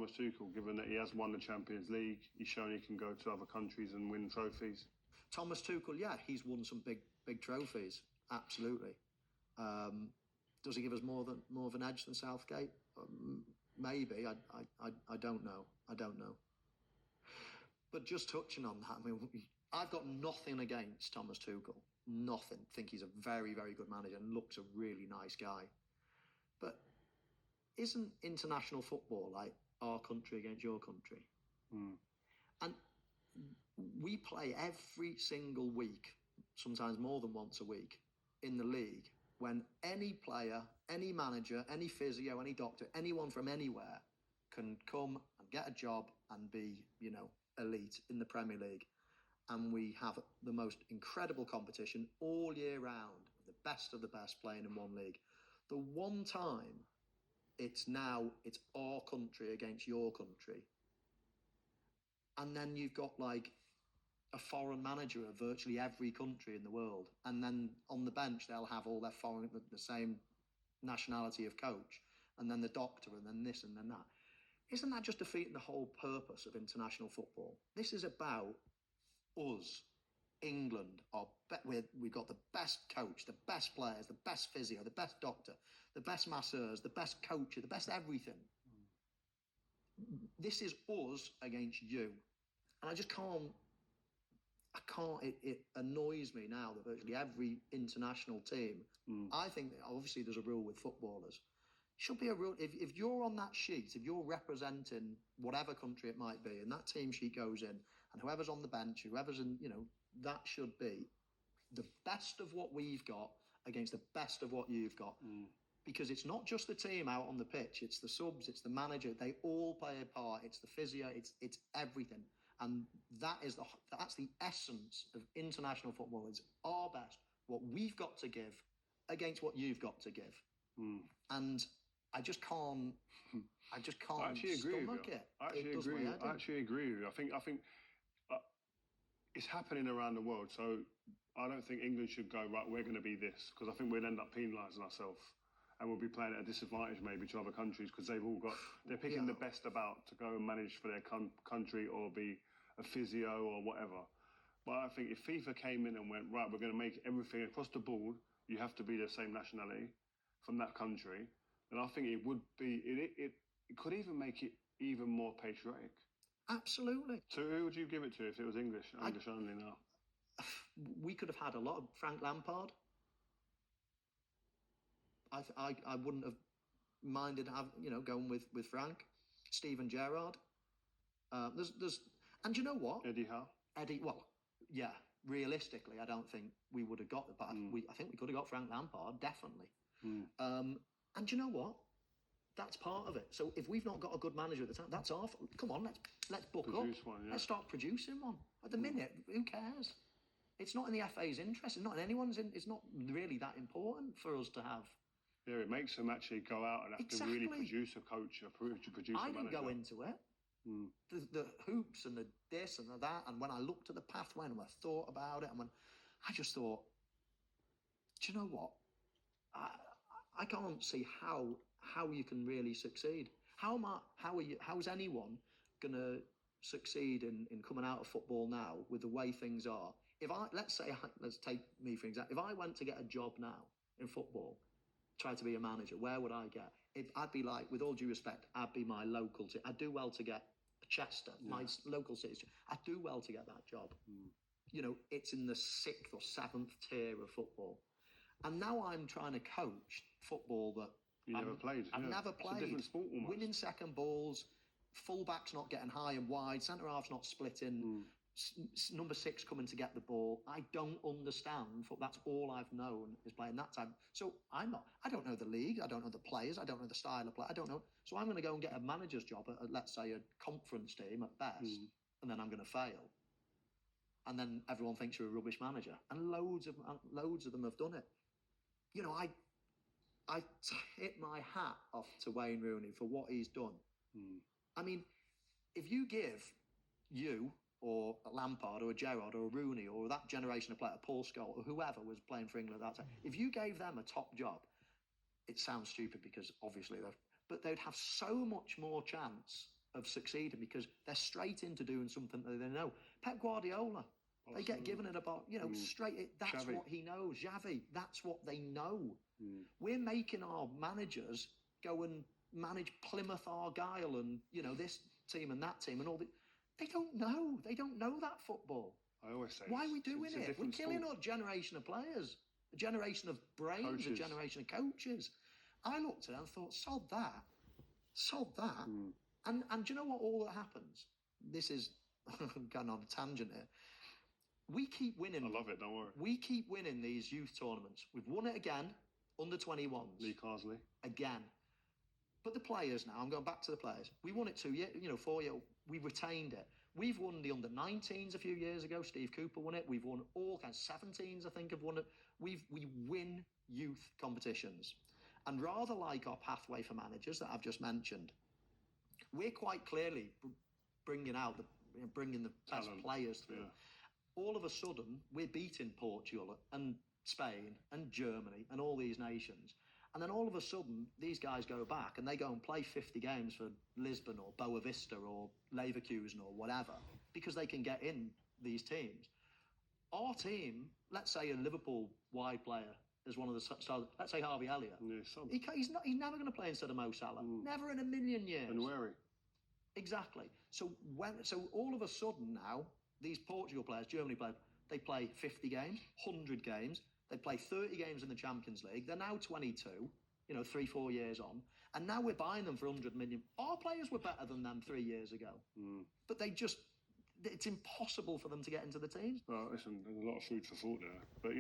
Thomas Tuchel, given that he has won the Champions League? He's shown he can go to other countries and win trophies. Thomas Tuchel, yeah, he's won some big trophies. Absolutely. Does he give us more of an edge than Southgate? Maybe. I don't know. But just touching on that, I mean, I've got nothing against Thomas Tuchel. Nothing. Think he's a very, very good manager and looks a really nice guy. But isn't international football like our country against your country? Mm. And we play every single week, sometimes more than once a week, in the league, when any player, any manager, any physio, any doctor, anyone from anywhere can come and get a job and be, elite in the Premier League. And we have the most incredible competition all year round, the best of the best playing in one league. The one time it's our country against your country. And then you've got like a foreign manager of virtually every country in the world. And then on the bench, they'll have all their the same nationality of coach. And then the doctor, and then this, and then that. Isn't that just defeating the whole purpose of international football? This is about us, England. We've got the best coach, the best players, the best physio, the best doctor, the best masseurs, the best coach, the best everything. This is us against you. And I just can't, it annoys me now that virtually every international team, I think that obviously there's a rule with footballers. Should be a rule, if you're on that sheet, if you're representing whatever country it might be, and that team sheet goes in, and whoever's on the bench, whoever's in, that should be the best of what we've got against the best of what you've got. Because it's not just the team out on the pitch, it's the subs, it's the manager, they all play a part, it's the physio, it's everything. And that's the essence of international football. It's our best, what we've got to give against what you've got to give. And I just can't stomach it. I actually agree with you. I think it's happening around the world. So I don't think England should go, right, we're going to be this, because I think we'd end up penalising ourselves. And we'll be playing at a disadvantage maybe to other countries because they're picking the best about to go and manage for their country or be a physio or whatever. But I think if FIFA came in and went, right, we're going to make everything across the board, you have to be the same nationality from that country, then I think it would be, it could even make it even more patriotic. Absolutely. So who would you give it to if it was English only now? We could have had a lot of Frank Lampard. I wouldn't have minded going with Frank, Steven Gerrard. There's and you know what? Eddie Howe. Well, yeah. Realistically, I don't think we would have got it, but I think we could have got Frank Lampard definitely. And you know what? That's part of it. So if we've not got a good manager at the time, that's our fault. Come on, let's book up. One, yeah. Let's start producing one. At the minute, who cares? It's not in the FA's interest. It's not in anyone's. It's not really that important for us to have. Yeah, it makes them actually go out and have to really produce a coach, produce a manager. I didn't go into it. The hoops and the this and the that, and when I looked at the pathway and I thought about it, and when I just thought, do you know what? I can't see how you can really succeed. How's anyone gonna succeed in coming out of football now with the way things are? Let's take me for example. If I went to get a job now in football, try to be a manager, where would I get? I'd be like, with all due respect, I'd be my local team. I'd do well to get Chester, my local city. I'd do well to get that job. It's in the 6th or 7th tier of football. And now I'm trying to coach football that never played. I've never played. It's a different sport almost. Winning second balls, full-back's not getting high and wide, centre-half's not splitting, number 6 coming to get the ball. I don't understand. That's all I've known is playing that time. So I don't know the league. I don't know the players. I don't know the style of play. I don't know. So I'm going to go and get a manager's job at let's say, a conference team at best, and then I'm going to fail. And then everyone thinks you're a rubbish manager. And loads of them have done it. I tip my hat off to Wayne Rooney for what he's done. I mean, if you give you or a Lampard or a Gerrard or a Rooney or that generation of player, Paul Scholes or whoever was playing for England at that time, if you gave them a top job, it sounds stupid because obviously but they'd have so much more chance of succeeding because they're straight into doing something that they know. Pep Guardiola, they get given it about, straight. That's Xavi. what he knows. Xavi, that's what they know. We're making our managers go and manage Plymouth Argyle and, this team and that team and all the. They don't know. They don't know that football. I always say. Why are we doing it? We're killing a generation of players, a generation of brains, coaches. A generation of coaches. I looked at it and thought, sod that. And do you know what all that happens? This is going on a tangent here. We keep winning. I love it, don't worry. We keep winning these youth tournaments. We've won it again, under 21s. Lee Carsley. Again. But the players now, I'm going back to the players. We won it 4 years. We retained it. We've won the under 19s a few years ago. Steve Cooper won it. We've won all kinds. 17s, I think, have won it. We win youth competitions. And rather like our pathway for managers that I've just mentioned, we're quite clearly bringing the best players through. Yeah. All of a sudden, we're beating Portugal and Spain and Germany and all these nations. And then all of a sudden, these guys go back and they go and play 50 games for Lisbon or Boa Vista or Leverkusen or whatever because they can get in these teams. Our team, let's say a Liverpool wide player is one of the stars, let's say Harvey Elliott. Yeah, he's never going to play instead of Mo Salah. Never in a million years. And wary. Exactly. So all of a sudden now, these Portugal players, Germany players, they play 50 games, 100 games. They play 30 games in the Champions League. They're now 22, 3-4 years on. And now we're buying them for 100 million. Our players were better than them 3 years ago. But it's impossible for them to get into the teams. Well, listen, there's a lot of food for thought there. But,